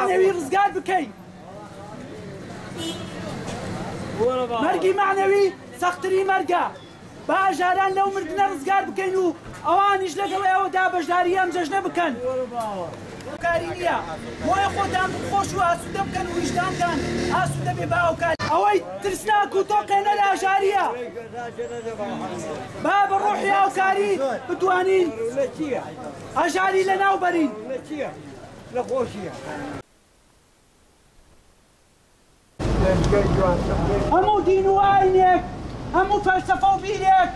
معنوي ڕزگار بکەین مەرگی معنەوی سەختترین مەرگە با ئاژاران لەو مردنە ڕزگار بکەین و ئەوانیش لەگەڵ ئێوەدا بەشداری ئەم جەژنە بکەن کاری نییە بۆیە خۆتان خۆش و ئاسوودە بکەن و ویژدانتان ئاسوودە بێ بە ئەوکار ئەوەی ترسناک و تۆقێنە لە ئاژاریە با بە ڕۆحی ئاوکاری بتوانین ئاژاری لەناو بەرین هەموو دین و ئاینێک هەموو فەلسەفە و بیرێک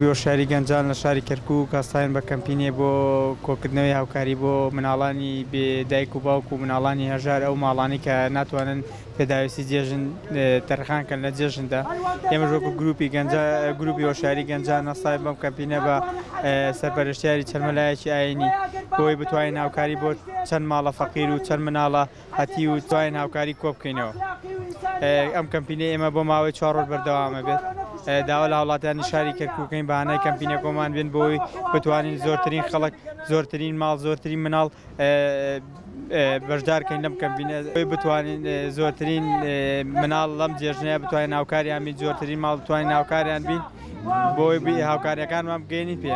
بۆ شاری گەنجان لە شاری کەرکووک کاستاین بە کەمپینێ بۆ کۆکردنەوەی هاوکاری بۆ مناڵانی بێدایک و باوک و مناڵانی هەژار ئەو ماڵانی کە ناتوانن پێداویستی جێژن تەرخانکەن لە جێژندا ئێمە ژۆکو گروپی گروپی هۆشاری گەنجان نەستای بەم کەمپینە بە سەرپەرشتیاری چەرمەلایەکی ئاینی بۆی بتوانین هاوکاری بۆ چەند ماڵە فەقیر و چەند مناڵە هەتی و توانین هاوکاری کۆ بکەینەوە ئەم کەمپینە ئێمە بۆ ماوەی 4 ڕۆژ بەردەوامە بێت داوا لە وڵاتانی شاری کەرکووکەین بەهانای کەمپینە کۆمان بێن بۆی بتوانین زۆرترین خەڵک زۆرترین ماڵ زۆرترین مناڵ بەشدارکەین لەم کەمپینە بتوانین زۆرترین مناڵ لەم جێژنەیە بتوانین هاوکاریان بین زۆرترین ماڵ بتوانین هاوکاریان بین بۆی هاوکاریەکانمان بگەینی پێ